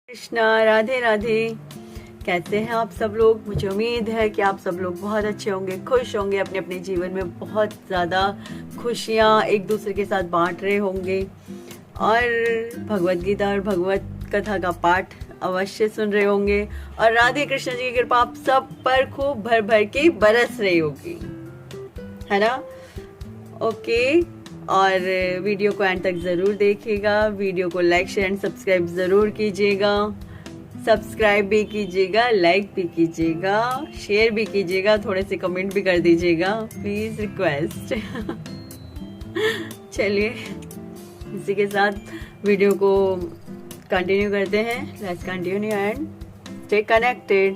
कृष्णा, राधे राधे। कैसे हैं आप सब लोग? मुझे उम्मीद है कि आप सब लोग बहुत अच्छे होंगे, खुश होंगे, अपने अपने जीवन में बहुत ज़्यादा खुशियाँ एक दूसरे के साथ बांट रहे होंगे और भगवत गीता और भगवत कथा का पाठ अवश्य सुन रहे होंगे और राधे कृष्ण जी की कृपा आप सब पर खूब भर भर के बरस रही होगी, है ना? ओके। और वीडियो को एंड तक ज़रूर देखिएगा, वीडियो को लाइक शेयर एंड सब्सक्राइब ज़रूर कीजिएगा, सब्सक्राइब भी कीजिएगा, लाइक भी कीजिएगा, शेयर भी कीजिएगा, थोड़े से कमेंट भी कर दीजिएगा, प्लीज़ रिक्वेस्ट। चलिए इसी के साथ वीडियो को कंटिन्यू करते हैं। Let's continue and stay connected.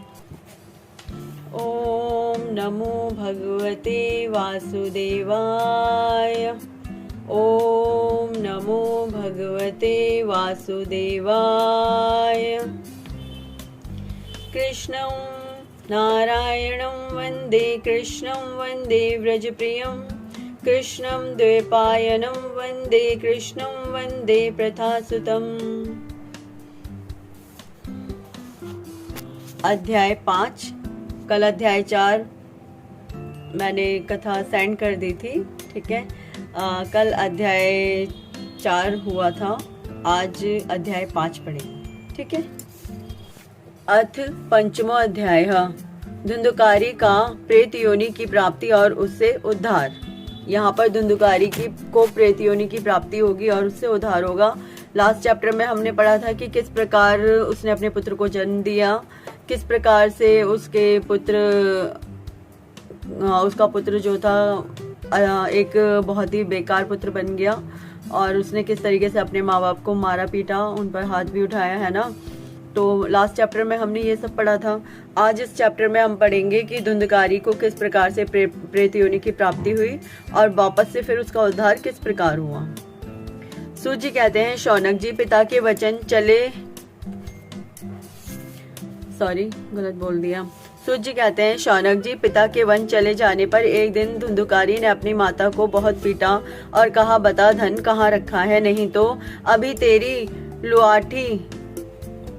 ओम नमो भगवते वासुदेवाय। ओम नमो भगवते वासुदेवाय। कृष्णं नारायणं वन्दे, कृष्णं वन्दे व्रजप्रियं, कृष्णं द्वैपायनं वन्दे, कृष्णं वन्दे प्रथासुतम्। अध्याय 5, कल अध्याय 4 मैंने कथा सेंड कर दी थी, ठीक है। कल अध्याय 4 हुआ था, आज अध्याय 5 पढ़ेंगे, ठीक है। अथ पंचमो अध्याय, धुंधुकारी का प्रेत योनि की प्राप्ति और उससे उद्धार। यहाँ पर धुंधुकारी को प्रेत योनि की प्राप्ति होगी और उससे उद्धार होगा। लास्ट चैप्टर में हमने पढ़ा था कि किस प्रकार उसने अपने पुत्र को जन्म दिया, किस प्रकार से उसका पुत्र जो था एक बहुत ही बेकार पुत्र बन गया और उसने किस तरीके से अपने माँ बाप को मारा पीटा, उन पर हाथ भी उठाया, है ना। तो लास्ट चैप्टर में हमने ये सब पढ़ा था। आज इस चैप्टर में हम पढ़ेंगे कि धुंधकारी को किस प्रकार से प्रेत योनि की प्राप्ति हुई और वापस से फिर उसका उद्धार किस प्रकार हुआ। सूत जी कहते हैं, शौनक जी पिता के वचन चले, गलत बोल दिया। सूत जी कहते हैं, शौनक जी पिता के वन चले जाने पर एक दिन धुंधुकारी ने अपनी माता को बहुत पीटा और कहा, बता धन कहाँ रखा है, नहीं तो अभी तेरी लुआठी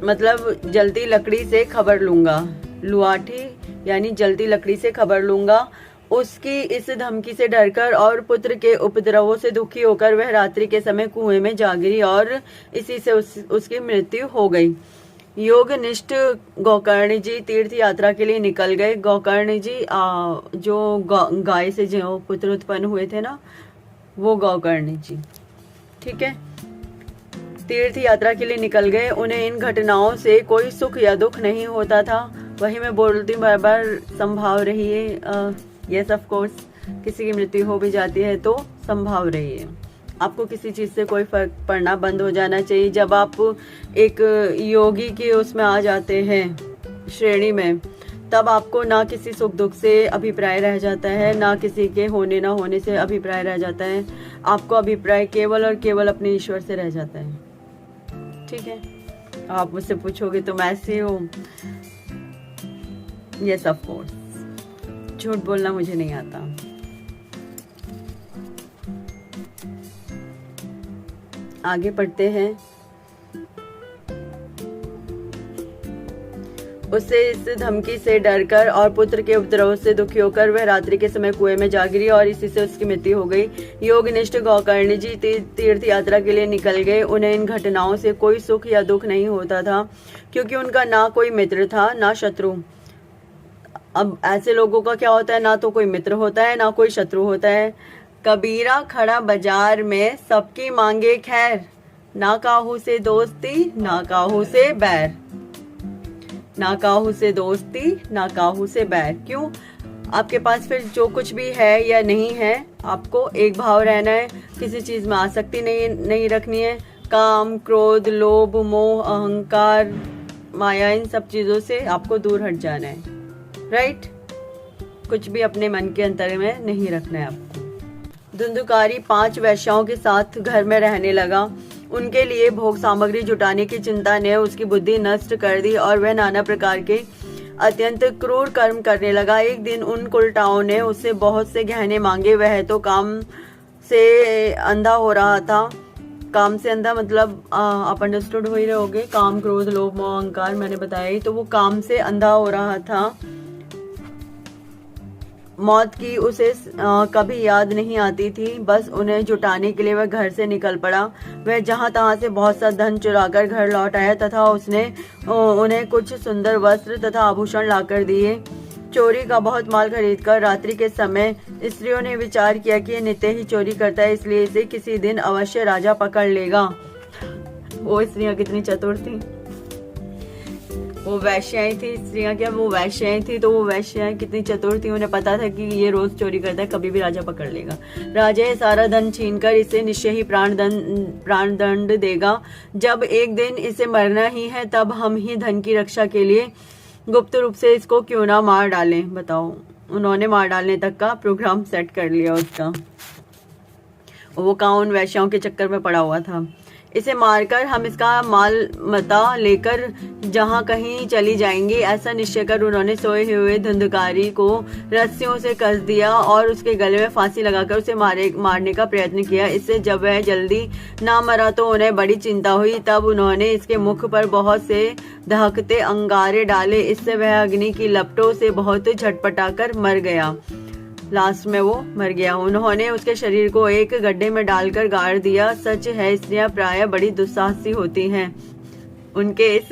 मतलब जलती लकड़ी से खबर लूंगा। लुआठी यानी जलती लकड़ी से खबर लूंगा। उसकी इस धमकी से डरकर और पुत्र के उपद्रवों से दुखी होकर वह रात्रि के समय कुएं में जा गिरी और इसी से उसकी मृत्यु हो गई। योगनिष्ठ गोकर्ण जी तीर्थ यात्रा के लिए निकल गए। गोकर्ण जी जो गाय से जो पुत्र उत्पन्न हुए थे ना, वो गोकर्ण जी, ठीक है, तीर्थ यात्रा के लिए निकल गए। उन्हें इन घटनाओं से कोई सुख या दुख नहीं होता था। वही मैं बोलती हूँ बार बार, संभाव रहिए। यस ऑफ कोर्स, किसी की मृत्यु हो भी जाती है तो संभाव रहिए। आपको किसी चीज से कोई फर्क पड़ना बंद हो जाना चाहिए। जब आप एक योगी के उसमें आ जाते हैं श्रेणी में, तब आपको ना किसी सुख दुख से अभिप्राय रह जाता है, ना किसी के होने ना होने से अभिप्राय रह जाता है। आपको अभिप्राय केवल और केवल अपने ईश्वर से रह जाता है, ठीक है। आप मुझसे पूछोगे तुम ऐसे हो, यस ऑफ कोर्स, झूठ बोलना मुझे नहीं आता। आगे पढ़ते हैं। उससे इस धमकी से डरकर और पुत्र के उपद्रव से दुखी होकर वह रात्रि के समय कुएं में जा गिरी और इसी से उसकी मृत्यु हो गई। योगनिष्ठ गोकर्ण जी तीर्थ यात्रा के लिए निकल गए। उन्हें इन घटनाओं से कोई सुख या दुख नहीं होता था, क्योंकि उनका ना कोई मित्र था ना शत्रु। अब ऐसे लोगों का क्या होता है, ना तो कोई मित्र होता है ना कोई शत्रु होता है। कबीरा खड़ा बाजार में सबकी मांगे खैर, ना काहू से दोस्ती ना काहू से बैर। ना काहू से दोस्ती ना काहू से बैर। क्यों? आपके पास फिर जो कुछ भी है या नहीं है, आपको एक भाव रहना है। किसी चीज में आसक्ति नहीं रखनी है। काम, क्रोध, लोभ, मोह, अहंकार, माया, इन सब चीजों से आपको दूर हट जाना है, राइट। कुछ भी अपने मन के अंतर में नहीं रखना है आपको। धुंधुकारी 5 वैश्याओं के साथ घर में रहने लगा। उनके लिए भोग सामग्री जुटाने की चिंता ने उसकी बुद्धि नष्ट कर दी और वह नाना प्रकार के अत्यंत क्रूर कर्म करने लगा। एक दिन उन कुलटाओं ने उससे बहुत से गहने मांगे। वह तो काम से अंधा हो रहा था काम से अंधा मतलब आप अंडरस्टूड हो ही रहोगे, काम क्रोध लोभ मोह अहंकार मैंने बताया ही। तो वो काम से अंधा हो रहा था। मौत की उसे कभी याद नहीं आती थी, बस उन्हें जुटाने के लिए वह घर से निकल पड़ा। वह जहां तहां से बहुत सा धन चुराकर घर लौट आया तथा उसने उन्हें कुछ सुंदर वस्त्र तथा आभूषण लाकर दिए। चोरी का बहुत माल खरीदकर रात्रि के समय स्त्रियों ने विचार किया कि यह नित्य ही चोरी करता है, इसलिए इसे किसी दिन अवश्य राजा पकड़ लेगा। वो स्त्रियां कितनी चतुर थी, वो वैश्याएं थी। स्त्रियां क्या, वो वैश्याएं थी। तो वो वैश्याएं कितनी चतुर थी, उन्हें पता था कि ये रोज चोरी करता है, कभी भी राजा पकड़ लेगा। राजा ये सारा धन छीनकर इसे निश्चय ही प्राण दंड देगा। जब एक दिन इसे मरना ही है, तब हम ही धन की रक्षा के लिए गुप्त रूप से इसको क्यों ना मार डालें। बताओ, उन्होंने मार डालने तक का प्रोग्राम सेट कर लिया उसका। वो कहाँ उन वैश्याओं के चक्कर में पड़ा हुआ था। इसे मारकर हम इसका माल मता लेकर जहां कहीं चली जाएंगे, ऐसा निश्चय कर उन्होंने सोए हुए धुंधकारी को रस्सियों से कस दिया और उसके गले में फांसी लगाकर उसे मारने का प्रयत्न किया। इससे जब वह जल्दी ना मरा तो उन्हें बड़ी चिंता हुई। तब उन्होंने इसके मुख पर बहुत से दहकते अंगारे डाले। इससे वह अग्नि की लपटों से बहुत झटपटाकर मर गया। लास्ट में वो मर गया। उन्होंने उसके शरीर को एक गड्ढे में डालकर गाड़ दिया। सच है, स्त्रियां प्रायः बड़ी दुस्साहसी होती हैं। उनके इस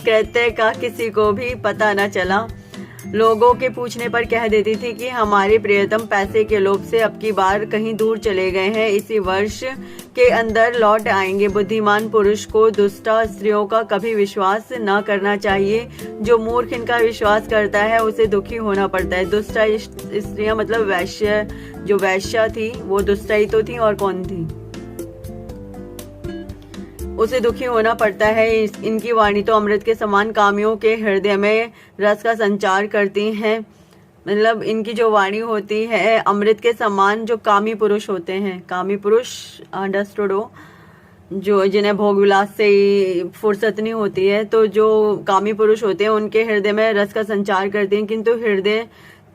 कृत्य का किसी को भी पता न चला। लोगों के पूछने पर कह देती थी कि हमारे प्रियतम पैसे के लोभ से अब की बार कहीं दूर चले गए हैं, इसी वर्ष के अंदर लौट आएंगे। बुद्धिमान पुरुष को दुष्टा स्त्रियों का कभी विश्वास न करना चाहिए। जो मूर्ख इनका विश्वास करता है उसे दुखी होना पड़ता है। दुष्टा स्त्रियां मतलब वैश्य, जो वैश्या थी वो दुष्टा ही तो थी, और कौन थी, उसे दुखी होना पड़ता है। इनकी वाणी तो अमृत के समान कामियों के हृदय में रस का संचार करती है। मतलब इनकी जो वाणी होती है अमृत के समान। जो कामी पुरुष होते हैं, कामी पुरुष अंडरस्टूड हो, जो जिन्हें भोग विलास से फुर्सत नहीं होती है, तो जो कामी पुरुष होते हैं उनके हृदय में रस का संचार करते हैं, किंतु हृदय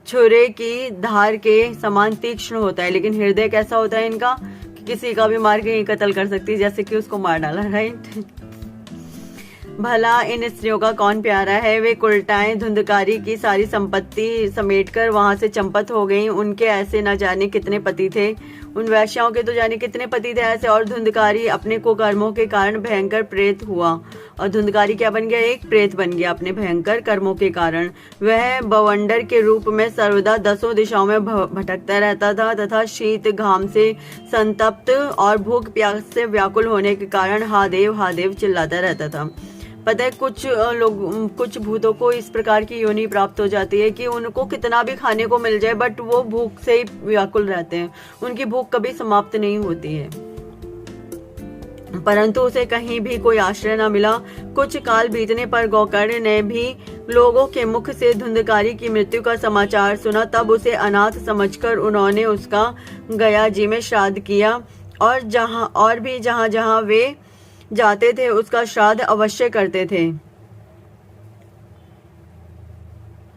छुरे की धार के समान तीक्ष्ण होता है। लेकिन हृदय कैसा होता है इनका, किसी का भी मार के कत्ल कर सकती है, जैसे कि उसको मार डाला, राइट। भला इन स्त्रियों का कौन प्यारा है। वे कुलटाएं धुंधकारी की सारी संपत्ति समेटकर वहां से चंपत हो गईं। उनके ऐसे न जाने कितने पति थे, उन वैश्याओं के तो जाने कितने पति थे ऐसे। और धुंधकारी अपने कुकर्मों के कारण भयंकर प्रेत हुआ। और धुंधकारी क्या बन गया, एक प्रेत बन गया अपने भयंकर कर्मों के कारण। वह बवंडर के रूप में सर्वदा 10 दिशाओं में भटकता रहता था तथा शीत घाम से संतप्त और भूख प्यास से व्याकुल होने के कारण हा देव चिल्लाता रहता था। पता है, कुछ भूतों को इस प्रकार की योनि प्राप्त हो जाती है कि उनको कितना भी खाने को मिल जाए बट वो भूख से ही व्याकुल रहते हैं। उनकी भूख कभी समाप्त नहीं होती है, परंतु उसे कहीं भी कोई आश्रय न मिला। कुछ काल बीतने पर गोकर्ण ने भी लोगों के मुख से धुंधकारी की मृत्यु का समाचार सुना। तब उसे अनाथ समझकर उन्होंने उसका गया जी में श्राद्ध किया और जहां वे जाते थे उसका श्राद्ध अवश्य करते थे।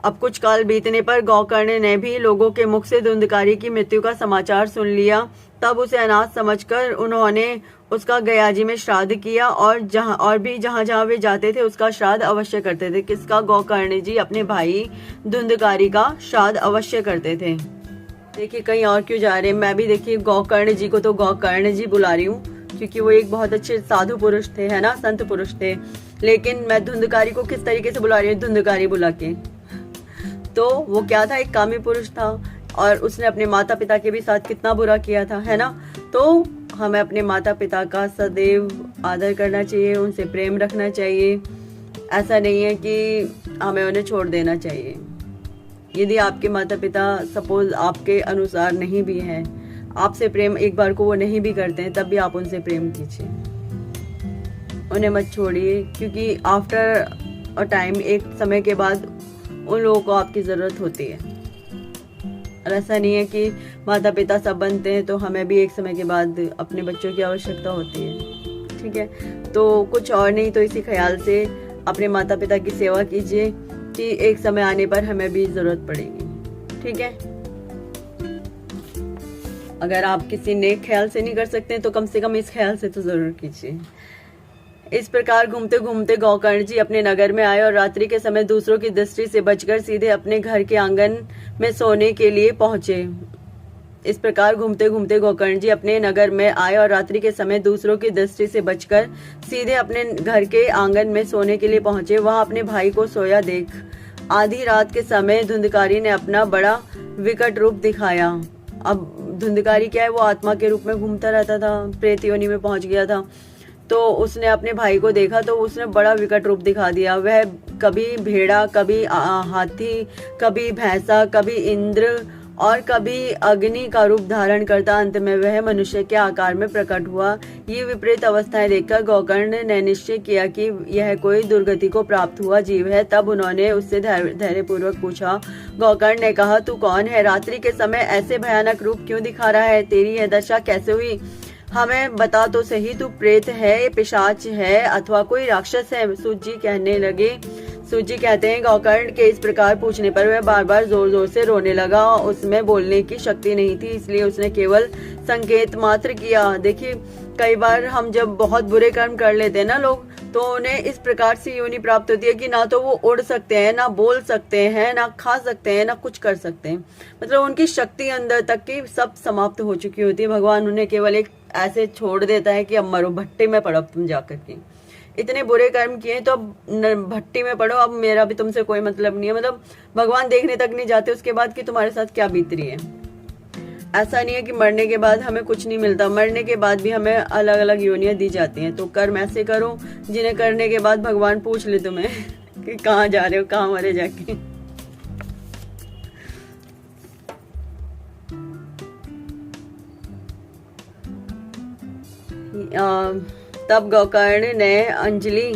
अब कुछ काल बीतने पर गोकर्ण ने भी लोगों के मुख से धुंधकारी की मृत्यु का समाचार सुन लिया। तब उसे अनाथ समझकर उन्होंने उसका गयाजी में श्राद्ध किया और जहां वे जाते थे उसका श्राद्ध अवश्य करते थे। किसका, गोकर्ण जी अपने भाई धुंधकारी का श्राद्ध अवश्य करते थे। देखिए कहीं और क्यों जा रहे हैं, मैं भी देखिए गोकर्ण जी को तो गोकर्ण जी बुला रही हूँ क्योंकि वो एक बहुत अच्छे साधु पुरुष थे, है ना, संत पुरुष थे। लेकिन मैं धुंधकारी को किस तरीके से बुला रही हूँ, धुंधकारी बुला के। तो वो क्या था, एक कामी पुरुष था और उसने अपने माता पिता के भी साथ कितना बुरा किया था, है ना। तो हमें अपने माता पिता का सदैव आदर करना चाहिए, उनसे प्रेम रखना चाहिए। ऐसा नहीं है कि हमें उन्हें छोड़ देना चाहिए। यदि आपके माता पिता सपोज आपके अनुसार नहीं भी हैं, आपसे प्रेम एक बार को वो नहीं भी करते हैं, तब भी आप उनसे प्रेम कीजिए, उन्हें मत छोड़िए। क्योंकि आफ्टर अ टाइम, एक समय के बाद उन लोगों को आपकी ज़रूरत होती है। और ऐसा नहीं है कि माता पिता सब बनते हैं तो हमें भी एक समय के बाद अपने बच्चों की आवश्यकता होती है, ठीक है। तो कुछ और नहीं तो इसी ख्याल से अपने माता पिता की सेवा कीजिए कि एक समय आने पर हमें भी ज़रूरत पड़ेगी, ठीक है। अगर आप किसी नेक ख्याल से नहीं कर सकते तो कम से कम इस ख्याल से तो जरूर कीजिए। इस प्रकार घूमते घूमते गोकर्ण जी अपने नगर में आए और रात्रि के समय दूसरों की दृष्टि से बचकर सीधे अपने घर के आंगन में सोने के लिए पहुंचे। इस प्रकार घूमते घूमते गोकर्ण जी अपने नगर में आए और रात्रि के समय दूसरों की दृष्टि से बचकर सीधे अपने घर के आंगन में सोने के लिए पहुंचे। वहां अपने भाई को सोया देख आधी रात के समय धुंधकारी ने अपना बड़ा विकट रूप दिखाया। अब धुंधकारी क्या है, वो आत्मा के रूप में घूमता रहता था, प्रेत योनि में पहुंच गया था। तो उसने अपने भाई को देखा तो उसने बड़ा विकट रूप दिखा दिया। वह कभी भेड़ा, कभी हाथी, कभी भैंसा, कभी इंद्र और कभी अग्नि का रूप धारण करता अंत में वह मनुष्य के आकार में प्रकट हुआ। ये विपरीत अवस्थाएं देखकर गोकर्ण ने निश्चय किया कि यह कोई दुर्गति को प्राप्त हुआ जीव है। तब उन्होंने उससे धैर्यपूर्वक पूछा। गोकर्ण ने कहा, तू कौन है? रात्रि के समय ऐसे भयानक रूप क्यों दिखा रहा है? तेरी यह दशा कैसे हुई? हमें बता तो सही, तू प्रेत है, पिशाच है अथवा कोई राक्षस है? सूत जी कहने लगे। सूत जी कहते हैं, गोकर्ण के इस प्रकार पूछने पर वह बार बार जोर जोर से रोने लगा। उसमें बोलने की शक्ति नहीं थी, इसलिए उसने केवल संकेत मात्र किया। देखिए, कई बार हम जब बहुत बुरे कर्म कर लेते हैं ना लोग, तो उन्हें इस प्रकार से योनि प्राप्त होती है कि ना तो वो उड़ सकते हैं, ना बोल सकते हैं, ना खा सकते हैं, ना कुछ कर सकते हैं। मतलब उनकी शक्ति अंदर तक की सब समाप्त हो चुकी होती है। भगवान उन्हें केवल एक ऐसे छोड़ देता है कि अब मरो, भट्टी में पड़ो तुम जाकर के। इतने बुरे कर्म किए तो अब भट्टी में पड़ो, अब मेरा भी तुमसे कोई मतलब नहीं है। मतलब भगवान देखने तक नहीं जाते उसके बाद कि तुम्हारे साथ क्या बीत रही है। ऐसा नहीं है कि मरने के बाद हमें कुछ नहीं मिलता, मरने के बाद भी हमें अलग अलग योनियां दी जाती हैं। तो कर्म ऐसे करो जिन्हें करने के बाद भगवान पूछ ले तुम्हें कि कहाँ जा रहे हो, कहाँ मरे जाके। तब गोकर्ण ने अंजलि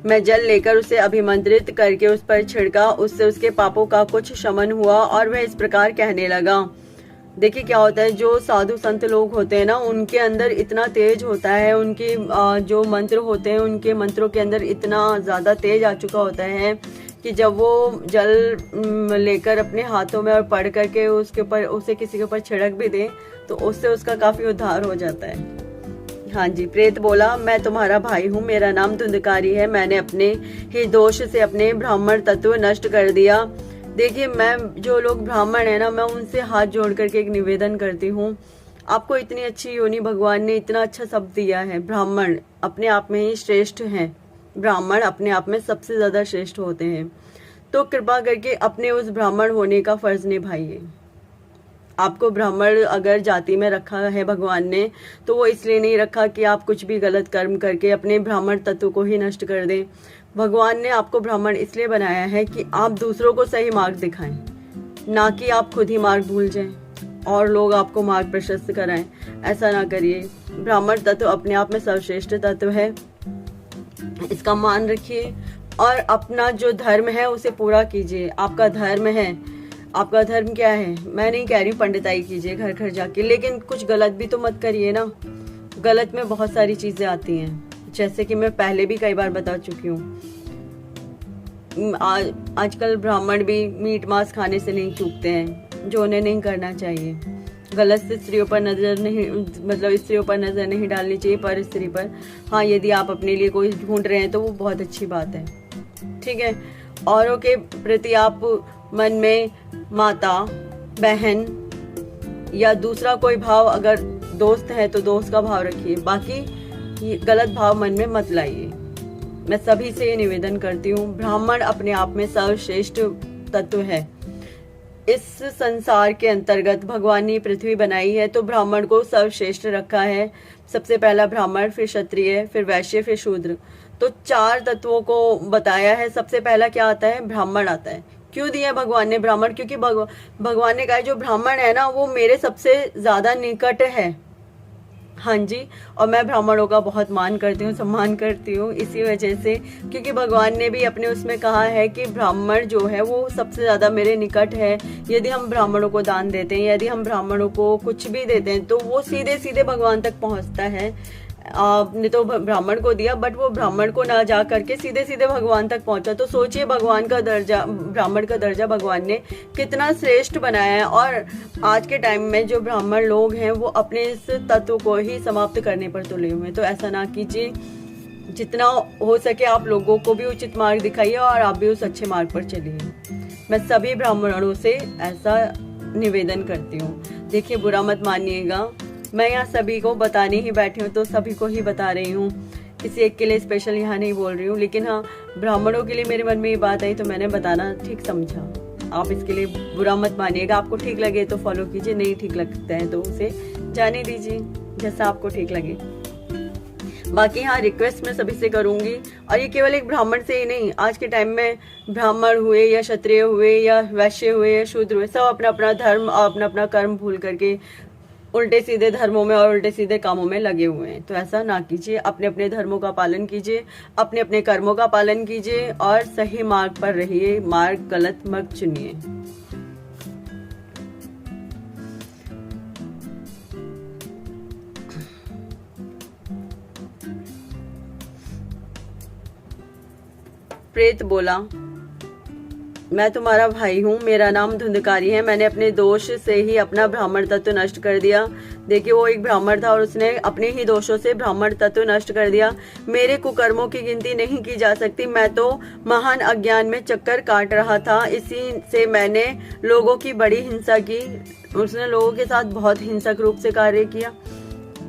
में जल लेकर उसे अभिमंत्रित करके उस पर छिड़का। उससे उसके पापों का कुछ शमन हुआ और वह इस प्रकार कहने लगा। देखिए क्या होता है, जो साधु संत लोग होते हैं ना, उनके अंदर इतना तेज होता है, उनके जो मंत्र होते हैं उनके मंत्रों के अंदर इतना ज्यादा तेज आ चुका होता है कि जब वो जल लेकर अपने हाथों में और पढ़ करके उसके ऊपर उसे किसी के ऊपर छिड़क भी दे तो उससे उसका काफी उद्धार हो जाता है। हाँ जी, प्रेत बोला, मैं तुम्हारा भाई हूँ, मेरा नाम धुंधकारी है। मैंने अपने ही दोष से अपने ब्राह्मण तत्व नष्ट कर दिया। देखिए, मैं जो लोग ब्राह्मण है ना, मैं उनसे हाथ जोड़ करके एक निवेदन करती हूँ, आपको इतनी अच्छी योनि भगवान ने इतना अच्छा शब्द दिया है। ब्राह्मण अपने आप में ही श्रेष्ठ हैं, ब्राह्मण अपने आप में सबसे ज्यादा श्रेष्ठ होते हैं। तो कृपा करके अपने उस ब्राह्मण होने का फर्ज निभाइए। आपको ब्राह्मण अगर जाति में रखा है भगवान ने, तो वो इसलिए नहीं रखा कि आप कुछ भी गलत कर्म करके अपने ब्राह्मण तत्व को ही नष्ट कर दें। भगवान ने आपको ब्राह्मण इसलिए बनाया है कि आप दूसरों को सही मार्ग दिखाएं, ना कि आप खुद ही मार्ग भूल जाएं और लोग आपको मार्ग प्रशस्त कराएं। ऐसा ना करिए। ब्राह्मण तत्व अपने आप में सर्वश्रेष्ठ तत्व है, इसका मान रखिए और अपना जो धर्म है उसे पूरा कीजिए। आपका धर्म है, आपका धर्म क्या है? मैं नहीं कह रही हूँ पंडिताई कीजिए घर घर जाके, लेकिन कुछ गलत भी तो मत करिए ना। गलत में बहुत सारी चीजें आती हैं, जैसे कि मैं पहले भी कई बार बता चुकी हूँ। आजकल ब्राह्मण भी मीट मांस खाने से नहीं चूकते हैं, जो उन्हें नहीं करना चाहिए। गलत से स्त्रियों पर नजर नहीं, मतलब स्त्रियों पर नजर नहीं डालनी चाहिए, पर स्त्री पर। हाँ, यदि आप अपने लिए कोई ढूंढ रहे हैं तो वो बहुत अच्छी बात है, ठीक है। औरों के प्रति आप मन में माता, बहन या दूसरा कोई भाव, अगर दोस्त है तो दोस्त का भाव रखिए, बाकी गलत भाव मन में मत लाइए। मैं सभी से ये निवेदन करती हूँ, ब्राह्मण अपने आप में सर्वश्रेष्ठ तत्व है। इस संसार के अंतर्गत भगवान ने पृथ्वी बनाई है तो ब्राह्मण को सर्वश्रेष्ठ रखा है। सबसे पहला ब्राह्मण, फिर क्षत्रिय, फिर वैश्य, फिर शूद्र। तो 4 तत्वों को बताया है। सबसे पहला क्या आता है? ब्राह्मण आता है। क्यों दिया भगवान ने ब्राह्मण? क्योंकि भगवान ने कहा जो ब्राह्मण है ना, वो मेरे सबसे ज्यादा निकट है। हाँ जी, और मैं ब्राह्मणों का बहुत मान करती हूँ, सम्मान करती हूँ इसी वजह से, क्योंकि भगवान ने भी अपने उसमें कहा है कि ब्राह्मण जो है वो सबसे ज्यादा मेरे निकट है। यदि हम ब्राह्मणों को दान देते हैं, यदि हम ब्राह्मणों को कुछ भी देते हैं, तो वो सीधे सीधे भगवान तक पहुंचता है। आपने तो ब्राह्मण को दिया, बट वो ब्राह्मण को ना जा करके सीधे सीधे भगवान तक पहुंचा। तो सोचिए भगवान का दर्जा, ब्राह्मण का दर्जा भगवान ने कितना श्रेष्ठ बनाया है। और आज के टाइम में जो ब्राह्मण लोग हैं वो अपने इस तत्व को ही समाप्त करने पर तुले हुए हैं। तो ऐसा ना कीजिए, जितना हो सके आप लोगों को भी उचित मार्ग दिखाइए और आप भी उस अच्छे मार्ग पर चलिए। मैं सभी ब्राह्मणों से ऐसा निवेदन करती हूँ। देखिए, बुरा मत मानिएगा, मैं यहाँ सभी को बताने ही बैठी हूँ तो सभी को ही बता रही हूँ, किसी एक के लिए स्पेशल यहाँ नहीं बोल रही हूँ। लेकिन हाँ, ब्राह्मणों के लिए मेरे मन में ये बात आई तो मैंने बताना ठीक समझा। आप इसके लिए बुरा मत मानिएगा। आपको ठीक लगे तो फॉलो कीजिए, नहीं ठीक लगता है तो उसे जाने दीजिए, जैसा आपको ठीक लगे। बाकी हाँ, रिक्वेस्ट मैं सभी से करूंगी, और ये केवल एक ब्राह्मण से ही नहीं, आज के टाइम में ब्राह्मण हुए या क्षत्रिय हुए या वैश्य हुए या शूद्र हुए, सब अपना अपना धर्म और अपना अपना कर्म भूल करके उल्टे सीधे धर्मों में और उल्टे सीधे कामों में लगे हुए हैं। तो ऐसा ना कीजिए, अपने अपने धर्मों का पालन कीजिए, अपने अपने कर्मों का पालन कीजिए और सही मार्ग पर रहिए, मार्ग गलत मत चुनिए। प्रेत बोला, मैं तुम्हारा भाई हूँ, मेरा नाम धुंधकारी है, मैंने अपने दोष से ही अपना ब्राह्मण तत्व नष्ट कर दिया। देखिए, वो एक ब्राह्मण था और उसने अपने ही दोषों से ब्राह्मण तत्व नष्ट कर दिया। मेरे कुकर्मों की गिनती नहीं की जा सकती। मैं तो महान अज्ञान में चक्कर काट रहा था, इसी से मैंने लोगों की बड़ी हिंसा की। उसने लोगों के साथ बहुत हिंसक रूप से कार्य किया,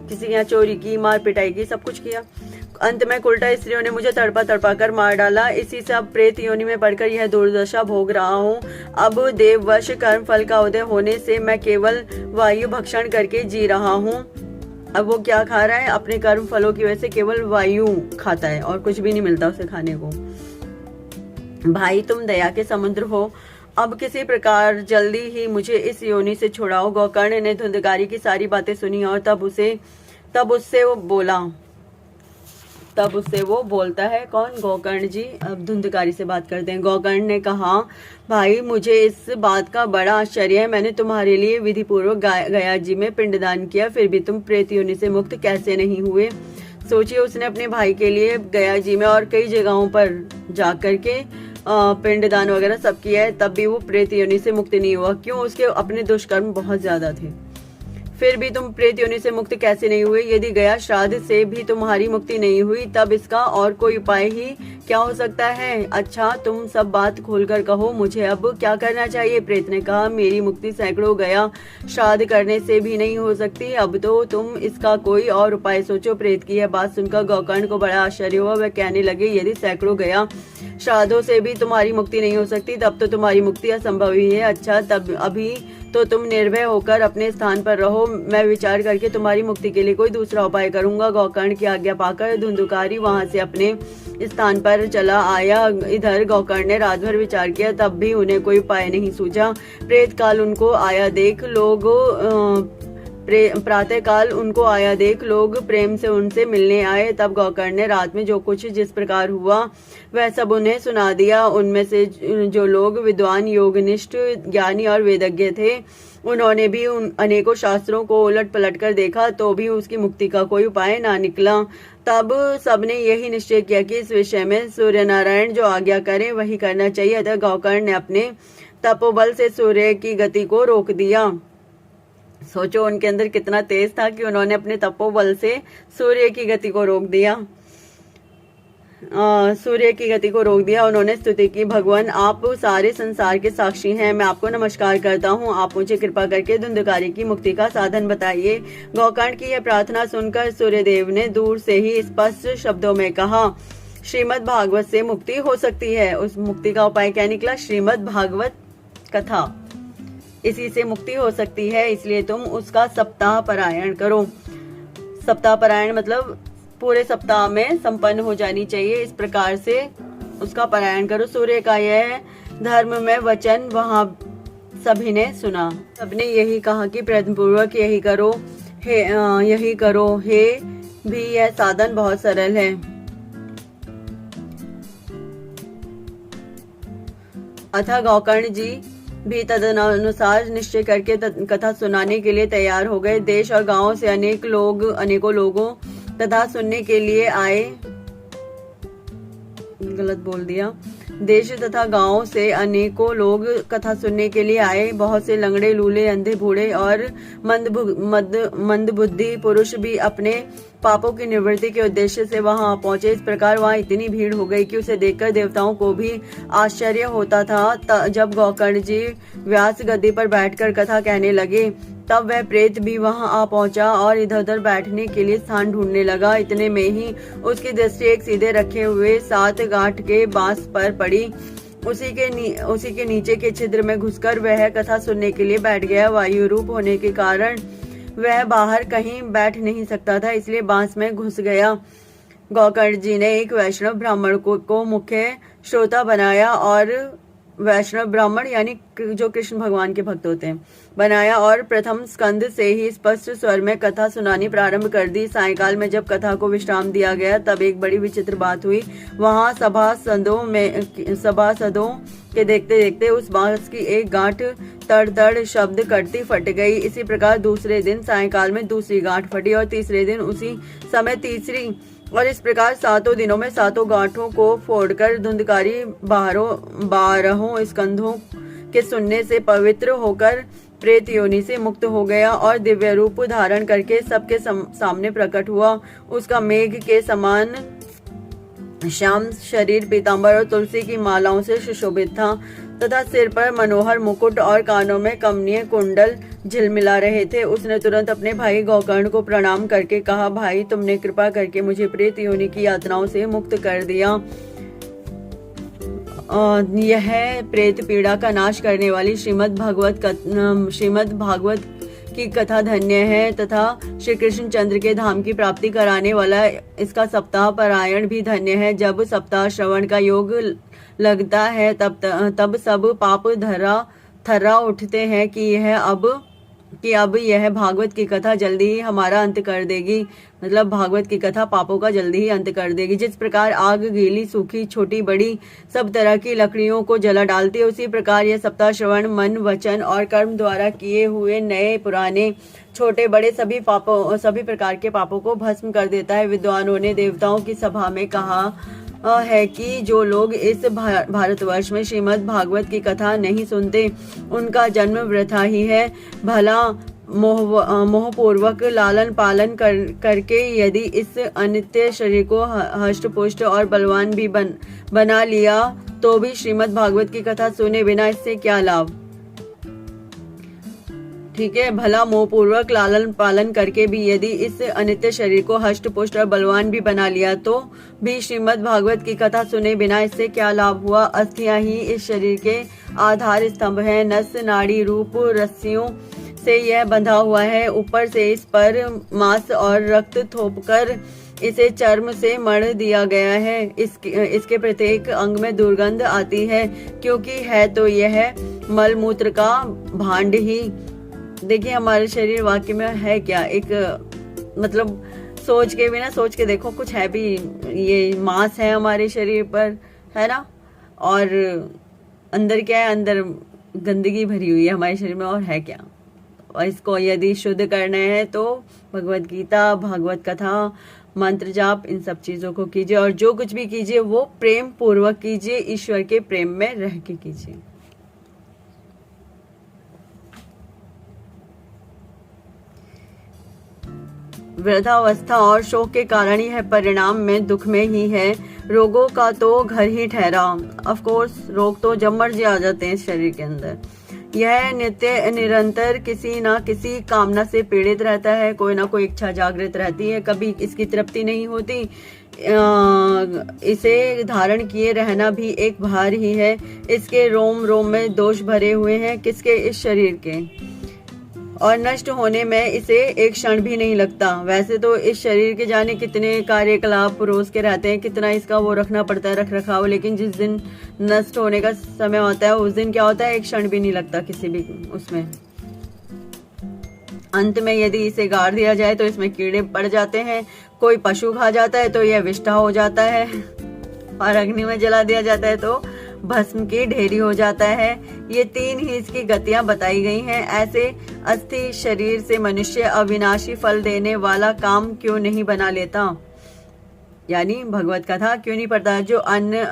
किसी के यहाँ चोरी की, मार पिटाई की, सब कुछ किया। अंत में कुलटा स्त्रियों ने मुझे तड़पा तड़पा कर मार डाला। इसी से अब प्रेत योनि में पड़कर यह दुर्दशा भोग रहा हूँ। अब देववश कर्म फल का उदय होने से मैं केवल वायु भक्षण करके जी रहा हूँ। अब वो क्या खा रहा है? अपने कर्म फलों की वजह से केवल वायु खाता है और कुछ भी नहीं मिलता उसे खाने को। भाई, तुम दया के समुद्र हो, अब किसी प्रकार जल्दी ही मुझे इस योनि से छुड़ाओ। गोकर्ण ने धुंधकारी की सारी बातें सुनी और तब उससे वो बोलता है, कौन? गोकर्ण जी। अब धुंधकारी से बात करते हैं। गोकर्ण ने कहा, भाई, मुझे इस बात का बड़ा आश्चर्य है। मैंने तुम्हारे लिए विधि पूर्वक गया जी में पिंडदान किया, फिर भी तुम प्रेत योनि से मुक्त कैसे नहीं हुए? सोचिए, उसने अपने भाई के लिए गया जी में और कई जगहों पर जा करके पिंडदान वगैरह सब किया है, तब भी वो प्रेत योनि से मुक्त नहीं हुआ। क्यों? उसके अपने दुष्कर्म बहुत ज्यादा थे। फिर भी तुम प्रेत योनि से मुक्त कैसे नहीं हुए? यदि गया श्राद्ध से भी तुम्हारी मुक्ति नहीं हुई, तब इसका और कोई उपाय ही क्या हो सकता है? अच्छा, तुम सब बात खोलकर कहो, मुझे अब क्या करना चाहिए? प्रेत ने कहा, मेरी मुक्ति सैकड़ों गया श्राद्ध करने से भी नहीं हो सकती, अब तो तुम इसका कोई और उपाय सोचो। प्रेत की यह बात सुनकर गोकर्ण को बड़ा आश्चर्य हुआ। वह कहने लगे, यदि सैकड़ों गया श्राद्धों से भी तुम्हारी मुक्ति नहीं हो सकती, तब तो तुम्हारी मुक्ति असंभव ही है। अच्छा, तब अभी तो तुम निर्भय होकर अपने स्थान पर रहो, मैं विचार करके तुम्हारी मुक्ति के लिए कोई दूसरा उपाय करूंगा। गोकर्ण की आज्ञा पाकर धुंधकारी वहां से अपने स्थान पर चला आया। इधर गोकर्ण ने रात भर विचार किया, तब भी उन्हें कोई उपाय नहीं सूझा। प्रेत काल उनको आया देख प्रातः काल उनको आया देख लोग प्रेम से उनसे मिलने आए। तब गोकर्ण ने रात में जो कुछ जिस प्रकार हुआ वह सब उन्हें सुना दिया। उनमें से जो लोग विद्वान, योगनिष्ठ, ज्ञानी और वेदज्ञ थे, उन्होंने भी अनेकों शास्त्रों को उलट पलट कर देखा, तो भी उसकी मुक्ति का कोई उपाय ना निकला। तब सबने यही निश्चय किया कि इस विषय में सूर्य नारायण जो आज्ञा करें वही करना चाहिए। अतः गोकर्ण ने अपने तपोबल से सूर्य की गति को रोक दिया। सोचो, उनके अंदर कितना तेज था कि उन्होंने अपने तपोबल से सूर्य की गति को रोक दिया। उन्होंने स्तुति की, भगवान, आप सारे संसार के साक्षी हैं, मैं आपको नमस्कार करता हूँ, आप मुझे कृपा करके धुंधकारी की मुक्ति का साधन बताइए। गोकर्ण की यह प्रार्थना सुनकर सूर्यदेव ने दूर से ही स्पष्ट शब्दों में कहा, श्रीमद् भागवत से मुक्ति हो सकती है। उस मुक्ति का उपाय क्या निकला? श्रीमद् भागवत कथा, इसी से मुक्ति हो सकती है, इसलिए तुम उसका सप्ताह पारायण करो। सप्ताह पारायण मतलब पूरे सप्ताह में संपन्न हो जानी चाहिए, इस प्रकार से उसका पारायण करो। सूर्य का यह धर्म में वचन वहां सभी ने सुना। सबने यही कहा कि प्रयत्न पूर्वक यही करो हे भी यह साधन बहुत सरल है। अतः गोकर्ण जी भी तदनुसार निश्चय करके कथा सुनाने के लिए तैयार हो गए। देश और गांव से अनेकों लोगों तथा सुनने के लिए आए, गलत बोल दिया, देश तथा गांवों से अनेकों लोग कथा सुनने के लिए आए। बहुत से लंगड़े, लूले, अंधे, बूढ़े और मंदबुद्धि पुरुष भी अपने पापों की निवृत्ति के उद्देश्य से वहां पहुंचे। इस प्रकार वहां इतनी भीड़ हो गई कि उसे देखकर देवताओं को भी आश्चर्य होता था। जब गोकर्ण जी व्यास गद्दी पर बैठकर कथा कहने लगे, तब वह प्रेत भी वहां आ पहुंचा और इधर उधर बैठने के लिए स्थान ढूंढने लगा। इतने में ही उसकी दृष्टि एक सीधे रखे हुए 7 गांठ के बांस पर पड़ी। उसी के नीचे के छिद्र में घुसकर वह कथा सुनने के लिए बैठ गया। वायु रूप होने के कारण वह बाहर कहीं बैठ नहीं सकता था, इसलिए बांस में घुस गया। गोकर्ण जी ने एक वैष्णव ब्राह्मण को मुख्य श्रोता बनाया और वैष्णव ब्राह्मण यानी जो कृष्ण भगवान के भक्त होते हैं बनाया और प्रथम स्कंद से ही स्पष्ट स्वर में कथा सुनानी प्रारंभ कर दी। सायंकाल में जब कथा को विश्राम दिया गया, तब एक बड़ी विचित्र बात हुई। वहां सभासदों के देखते देखते उस बांस की एक गांठ तड़ तड़ शब्द करती फट गई। इसी प्रकार दूसरे दिन सायंकाल में दूसरी गांठ फटी और तीसरे दिन उसी समय तीसरी, और इस प्रकार 7 दिनों में 7 गांठों को फोड़कर धुंधकारी 12 स्कंधों के सुनने से पवित्र होकर प्रेत योनि से मुक्त हो गया और दिव्य रूप धारण करके सबके सामने प्रकट हुआ। उसका मेघ के समान श्याम शरीर पीतांबर और तुलसी की मालाओं से सुशोभित था तथा सिर पर मनोहर मुकुट और कानों में कमनीय कुंडल झिलमिला रहे थे। उसने तुरंत अपने भाई गोकर्ण को प्रणाम करके कहा, भाई, तुमने कृपा करके मुझे प्रेत योनि की यातनाओं से मुक्त कर दिया। यह प्रेत पीड़ा का नाश करने वाली श्रीमद् भागवत की कथा धन्य है तथा श्री कृष्ण चंद्र के धाम की प्राप्ति कराने वाला इसका सप्ताह पारायण भी धन्य है। जब सप्ताह श्रवण का योग लगता है तब सब पाप थर्रा उठते हैं कि अब यह भागवत की कथा जल्दी ही हमारा अंत कर देगी। मतलब भागवत की कथा पापों का जल्दी ही अंत कर देगी। जिस प्रकार आग गीली, सूखी, छोटी बड़ी सब तरह की लकड़ियों को जला डालती है, उसी प्रकार यह सप्ताह श्रवण मन, वचन और कर्म द्वारा किए हुए नए पुराने छोटे बड़े सभी प्रकार के पापों को भस्म कर देता है। विद्वानों ने देवताओं की सभा में कहा है कि जो लोग इस भारतवर्ष में श्रीमद् भागवत की कथा नहीं सुनते, उनका जन्म वृथा ही है। भला मोहपूर्वक लालन पालन करके यदि इस अनित्य शरीर को हष्ट पुष्ट और बलवान भी बना लिया, तो भी श्रीमद् भागवत की कथा सुने बिना इससे क्या लाभ। ठीक है, भला मोहपूर्वक लालन पालन करके भी यदि इस अनित्य शरीर को हष्ट पुष्ट और बलवान भी बना लिया, तो भी श्रीमद् भागवत की कथा सुने बिना इससे क्या लाभ हुआ। अस्थियां ही इस शरीर के आधार स्तंभ हैं। नस नाड़ी रूप रस्सियों से यह बंधा हुआ है। ऊपर से इस पर मांस और रक्त थोपकर इसे चर्म से मढ़ दिया गया है। इसके प्रत्येक अंग में दुर्गंध आती है, क्योंकि है तो यह मलमूत्र का भांड ही। देखिए, हमारे शरीर वाकई में है क्या, एक मतलब सोच के देखो, कुछ है भी। ये मांस है हमारे शरीर पर, है ना, और अंदर क्या है, अंदर गंदगी भरी हुई है हमारे शरीर में, और है क्या। और इसको यदि शुद्ध करना है तो भगवत गीता, भागवत कथा, मंत्र जाप, इन सब चीजों को कीजिए, और जो कुछ भी कीजिए वो प्रेम पूर्वक कीजिए, ईश्वर के प्रेम में रह के कीजिए। वृद्धावस्था और शोक के कारण यह परिणाम में दुख में ही है। रोगों का तो घर ही ठहरा। ऑफ कोर्स रोग तो जब मर्जी आ जाते हैं शरीर के अंदर। यह नित्य निरंतर किसी ना किसी कामना से पीड़ित रहता है। कोई ना कोई इच्छा जागृत रहती है, कभी इसकी तृप्ति नहीं होती। इसे धारण किए रहना भी एक भार ही है। इसके रोम रोम में दोष भरे हुए हैं, किसके, इस शरीर के, और नष्ट होने में इसे एक क्षण भी नहीं लगता। वैसे तो इस शरीर के जाने कितने कार्यकलाप रोज के रहते हैं, कितना इसका वो रखना पड़ता है, रख रखाव, लेकिन जिस दिन नष्ट होने का समय होता है उस दिन क्या होता है, एक क्षण भी नहीं लगता किसी भी उसमें। अंत में यदि इसे गाड़ दिया जाए तो इसमें कीड़े पड़ जाते हैं, कोई पशु खा जाता है तो यह विष्ठा हो जाता है, और अग्नि में जला दिया जाता है तो भस्म की ढेरी हो जाता है। ये 3 ही इसकी गतियां बताई गई हैं। ऐसे अस्थि शरीर से मनुष्य अविनाशी फल देने वाला काम क्यों नहीं बना लेता, यानी भगवत कथा क्यों नहीं पढ़ता। जो अन्न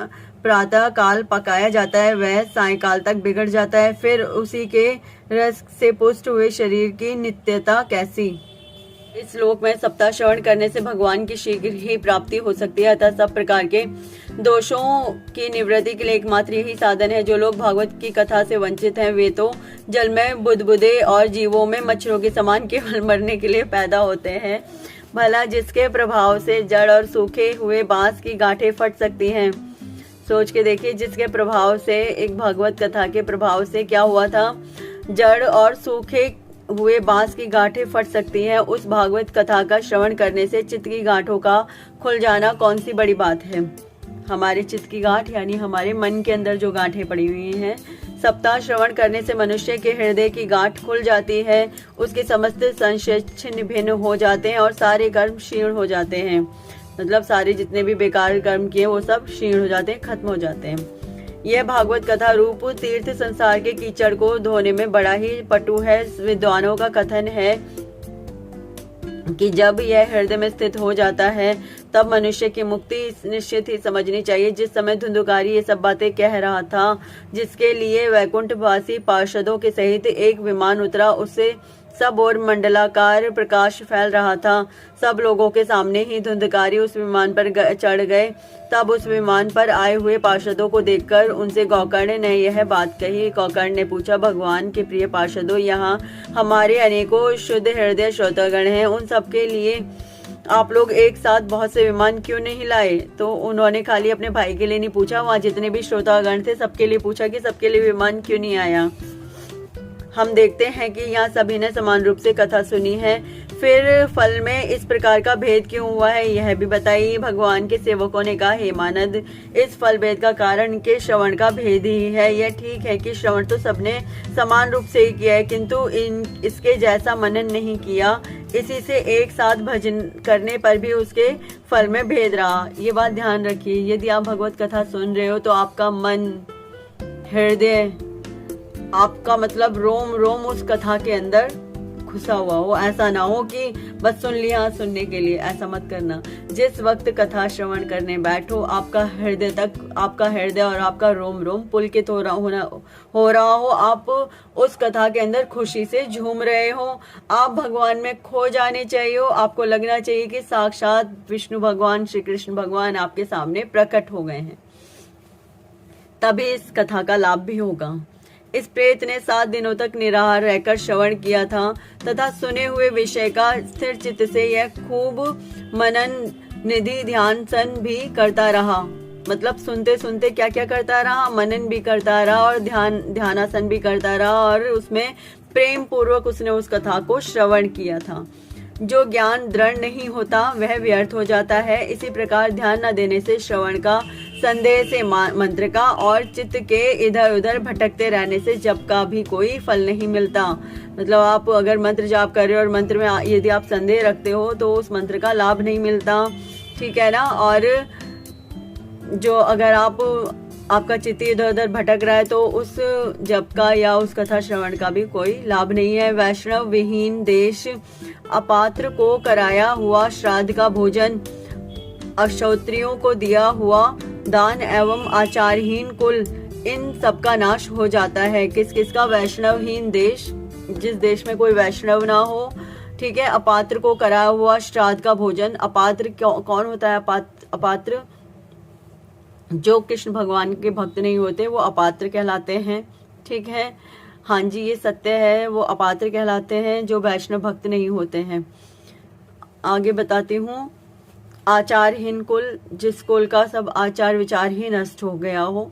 प्रातः काल पकाया जाता है वह सायंकाल तक बिगड़ जाता है, फिर उसी के रस से पुष्ट हुए शरीर की नित्यता कैसी। इस श्लोक में सप्ताह श्रवण करने से भगवान की शीघ्र ही प्राप्ति हो सकती है। अतः सब प्रकार के दोषों की निवृत्ति के लिए एकमात्र यही साधन है। जो लोग भागवत की कथा से वंचित हैं वे तो जल में बुदबुदे और जीवों में मच्छरों के समान केवल मरने के लिए पैदा होते हैं। भला जिसके प्रभाव से जड़ और सूखे हुए बांस की गांठें फट सकती हैं। सोच के देखिए, जिसके प्रभाव से, एक भागवत कथा के प्रभाव से क्या हुआ था, जड़ और सूखे हुए बांस की गांठें फट सकती हैं। उस भागवत कथा का श्रवण करने से चित्त की गांठों का खुल जाना कौन सी बड़ी बात है। हमारे चित्त की गांठ यानी हमारे मन के अंदर जो गांठें पड़ी हुई हैं, सप्ताह श्रवण करने से मनुष्य के हृदय की गांठ खुल जाती है। उसके समस्त संशय छिन्न भिन्न हो जाते हैं और सारे कर्म क्षीण हो जाते हैं। मतलब सारे जितने भी बेकार कर्म किए वो सब क्षीण हो जाते हैं, खत्म हो जाते हैं। यह भागवत कथा रूप तीर्थ संसार के कीचड़ को धोने में बड़ा ही पटु है। विद्वानों का कथन है कि जब यह हृदय में स्थित हो जाता है तब मनुष्य की मुक्ति निश्चित ही समझनी चाहिए। जिस समय धुंधुकारी ये सब बातें कह रहा था, जिसके लिए वैकुंठवासी पार्षदों के सहित एक विमान उतरा, उससे सब और मंडलाकार प्रकाश फैल रहा था। सब लोगों के सामने ही धुंधकारी उस विमान पर चढ़ गए। तब उस विमान पर आए हुए पार्षदों को देखकर उनसे गौकर्ण ने यह बात कही। गौकर्ण ने पूछा, भगवान के प्रिय पार्षदों, यहाँ हमारे अनेकों शुद्ध हृदय श्रोतागण हैं, उन सबके लिए आप लोग एक साथ बहुत से विमान क्यों नहीं लाए। तो उन्होंने खाली अपने भाई के लिए नहीं पूछा, वहाँ जितने भी श्रोतागण थे सबके लिए पूछा कि सबके लिए विमान क्यों नहीं आया। हम देखते हैं कि यहाँ सभी ने समान रूप से कथा सुनी है। फिर फल में इस प्रकार का भेद क्यों हुआ है यह भी बताइए। भगवान के सेवकों ने कहा, हे मानद, इस फल भेद का कारण के श्रवण का भेद ही है। यह ठीक है कि श्रवण तो सबने समान रूप से ही किया है, किंतु इसके जैसा मनन नहीं किया। इसी से एक साथ भजन करने पर भी उसके फल में भेद रहा। ये बात ध्यान रखिए। यदि आप भगवत कथा सुन रहे हो तो आपका मन, हृदय, आपका मतलब रोम रोम उस कथा के अंदर घुसा हुआ हो। ऐसा ना हो कि बस सुन लिया सुनने के लिए, ऐसा मत करना। जिस वक्त कथा श्रवण करने बैठो, आपका हृदय और आपका रोम रोम पुलकित हो रहा हो। आप उस कथा के अंदर खुशी से झूम रहे हो। आप भगवान में खो जाने चाहिए हो। आपको लगना चाहिए कि साक्षात विष्णु भगवान, श्री कृष्ण भगवान आपके सामने प्रकट हो गए हैं। तभी इस कथा का लाभ भी होगा। इस प्रेत ने 7 दिनों तक निराहार रहकर श्रवण किया था तथा सुने हुए विषय का स्थिर चित्त से यह खूब मनन निधि ध्यान सन भी करता रहा। मतलब सुनते सुनते क्या क्या करता रहा, मनन भी करता रहा और ध्यानासन भी करता रहा, और उसमें प्रेम पूर्वक उसने उस कथा को श्रवण किया था। जो ज्ञान दृढ़ नहीं होता वह व्यर्थ हो जाता है। इसी प्रकार ध्यान न देने से, श्रवण का, संदेह से, मंत्र का और चित्त के इधर उधर भटकते रहने से जप का भी कोई फल नहीं मिलता। मतलब आप अगर मंत्र जाप कर रहे हो और मंत्र में यदि आप संदेह रखते हो तो उस मंत्र का लाभ नहीं मिलता, ठीक है ना। और जो अगर आपका चित्त इधर उधर भटक रहा है तो उस जप का या उस कथा श्रवण का भी कोई लाभ नहीं है। वैष्णव विहीन देश, अपात्र को कराया हुआ श्राद्ध का भोजन, अक्षौत्रियों को दिया हुआ दान एवं आचारहीन कुल, इन सब का नाश हो जाता है। किस किस का? वैष्णवहीन देश, जिस देश में कोई वैष्णव ना हो, ठीक है। अपात्र को कराया हुआ श्राद्ध का भोजन। अपात्र कौन होता है? अपात्र जो कृष्ण भगवान के भक्त नहीं होते वो अपात्र कहलाते हैं, ठीक है। हाँ जी, ये सत्य है, वो अपात्र कहलाते हैं जो वैष्णव भक्त नहीं होते हैं। आगे बताती हूँ। आचारहीन कुल, जिस कुल का सब आचार विचार ही नष्ट हो गया हो।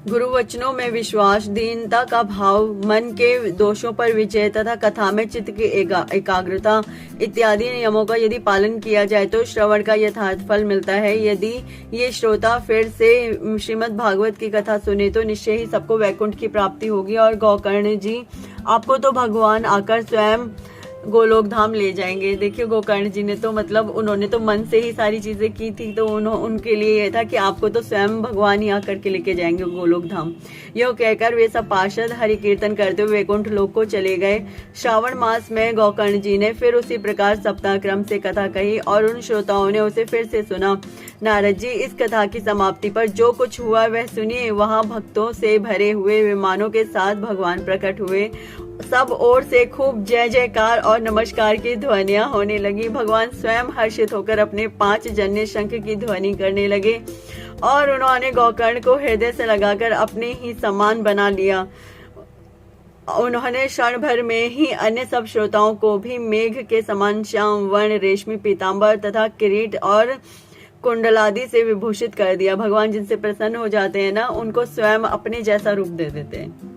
गुरु वचनों में विश्वास, दीनता का भाव, मन के दोषों पर विजय तथा कथा में चित्त की एकाग्रता इत्यादि नियमों का यदि पालन किया जाए तो श्रवण का यथार्थ फल मिलता है। यदि ये श्रोता फिर से श्रीमद् भागवत की कथा सुने तो निश्चय ही सबको वैकुंठ की प्राप्ति होगी। और गौकर्ण जी, आपको तो भगवान आकर स्वयं गोलोक धाम ले जाएंगे। देखिए गोकर्ण जी ने तो मतलब उन्होंने तो मन से ही सारी चीजें की थी, तो उनके लिए ये था कि आपको तो स्वयं भगवान ही आकर के लेके जाएंगे गोलोक धाम। यह कहकर वे सब पार्षद हरि कीर्तन करते हुए वैकुंठ लोक को चले गए। श्रावण मास में गोकर्ण जी ने फिर उसी प्रकार सप्ताह क्रम से कथा कही और उन श्रोताओं ने उसे फिर से सुना। नारद जी, इस कथा की समाप्ति पर जो कुछ हुआ वह सुनिए। वहां भक्तों से भरे हुए विमानों के साथ भगवान प्रकट हुए। सब ओर से खूब जय जयकार और नमस्कार की ध्वनियां होने लगी। भगवान स्वयं हर्षित होकर अपने 5 जन्य शंख की ध्वनि करने लगे और उन्होंने गोकर्ण को हृदय से लगाकर अपने ही समान बना लिया। उन्होंने क्षण भर में ही अन्य सब श्रोताओं को भी मेघ के समान श्याम वर्ण रेशमी पीताम्बर तथा किरीट और कुंडलादि से विभूषित कर दिया। भगवान जिनसे प्रसन्न हो जाते हैं ना, उनको स्वयं अपने जैसा रूप दे देते हैं,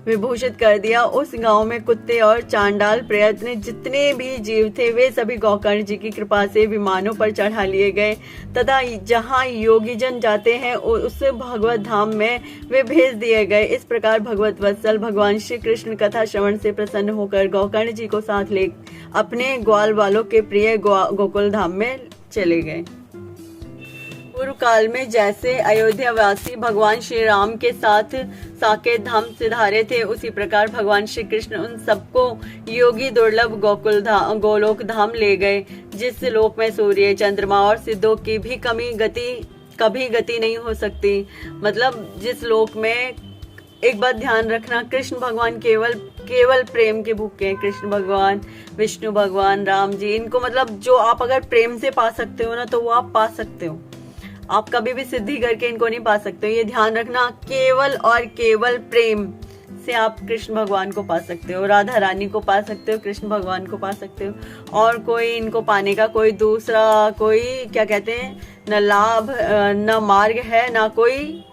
विभूषित कर दिया। उस गांव में कुत्ते और चांडाल प्रयत्न जितने भी जीव थे वे सभी गोकर्ण जी की कृपा से विमानों पर चढ़ा लिए गए तथा जहां योगी जन जाते हैं उस भगवत धाम में वे भेज दिए गए। इस प्रकार भगवत वत्सल भगवान श्री कृष्ण कथा श्रवण से प्रसन्न होकर गोकर्ण जी को साथ ले अपने ग्वाल वालों के प्रिय गोकुल धाम में चले गए। पूर्व काल में जैसे अयोध्यावासी भगवान श्री राम के साथ साकेत धाम सिधारे थे, उसी प्रकार भगवान श्री कृष्ण उन सबको योगी दुर्लभ गोलोक धाम ले गए, जिस लोक में सूर्य चंद्रमा और सिद्धों की भी कभी गति नहीं हो सकती। मतलब जिस लोक में, एक बात ध्यान रखना, कृष्ण भगवान केवल प्रेम के भूखे हैं। कृष्ण भगवान, विष्णु भगवान, राम जी, इनको मतलब जो आप अगर प्रेम से पा सकते हो ना, तो वो आप पा सकते हो। आप कभी भी सिद्धि करके इनको नहीं पा सकते हो, ये ध्यान रखना। केवल और केवल प्रेम से आप कृष्ण भगवान को पा सकते हो, राधा रानी को पा सकते हो, कृष्ण भगवान को पा सकते हो। और कोई इनको पाने का कोई दूसरा कोई क्या कहते हैं, न लाभ न मार्ग है, ना कोई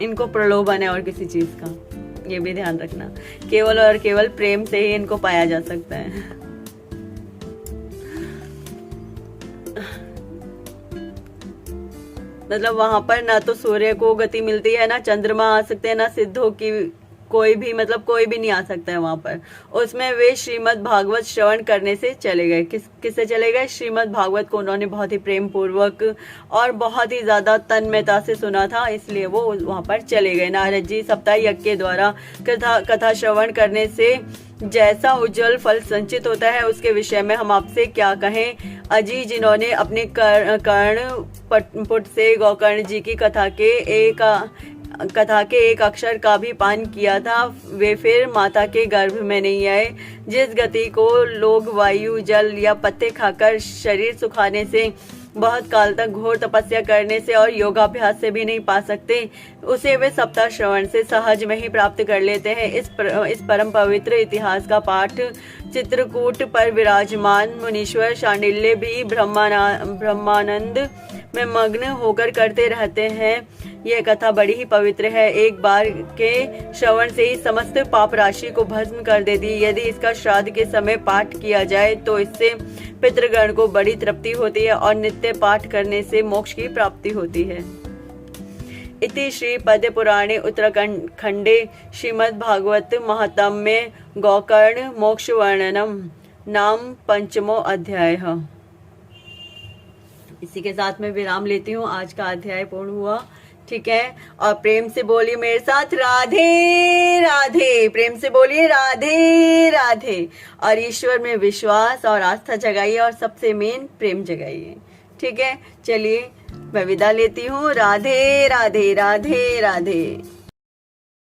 इनको प्रलोभन है और किसी चीज का। ये भी ध्यान रखना, केवल और केवल प्रेम से ही इनको पाया जा सकता है। मतलब वहां पर ना तो सूर्य को गति मिलती है, ना चंद्रमा आ सकते हैं, ना सिद्धों की कोई भी नहीं आ सकता है वहां पर। उसमें वे श्रीमद् भागवत श्रवण करने से चले गए। किससे चले गए? श्रीमद् भागवत को उन्होंने बहुत ही प्रेम पूर्वक और बहुत ही ज्यादा तन्मयता से सुना था, इसलिए वो वहां पर चले गए। नारद जी, सप्ताह यज्ञ के द्वारा कथा श्रवण करने से जैसा उज्जवल फल संचित होता है, उसके विषय में हम आपसे क्या कहें। अजी, जिन्होंने अपने कर्ण पुट से गोकर्ण जी की कथा के एक अक्षर का भी पान किया था, वे फिर माता के गर्भ में नहीं आए। जिस गति को लोग वायु, जल या पत्ते खाकर शरीर सुखाने से, बहुत काल तक घोर तपस्या करने से और योगाभ्यास से भी नहीं पा सकते, उसे वे सप्ताह श्रवण से सहज में ही प्राप्त कर लेते हैं। इस परम पवित्र इतिहास का पाठ चित्रकूट पर विराजमान मुनीश्वर शांडिल्य भी ब्रह्मानंद में मग्न होकर करते रहते हैं। यह कथा बड़ी ही पवित्र है, एक बार के श्रवण से ही समस्त पाप राशि को भस्म कर देती। यदि इसका श्राद्ध के समय पाठ किया जाए तो इससे पितृगण को बड़ी तृप्ति होती है और नित्य पाठ करने से मोक्ष की प्राप्ति होती है। इति श्री पद्म पुराणे उत्तराखंडे श्रीमद् भागवत महात्म्ये गोकर्ण मोक्ष वर्णनम नाम 5वां अध्याय। इसी के साथ मैं विराम लेती हूँ। आज का अध्याय पूर्ण हुआ, ठीक है। और प्रेम से बोलिए मेरे साथ, राधे राधे। प्रेम से बोलिए राधे राधे। और ईश्वर में विश्वास और आस्था जगाइए और सबसे मेन प्रेम जगाइए, ठीक है। चलिए मैं विदा लेती हूँ। राधे राधे राधे राधे।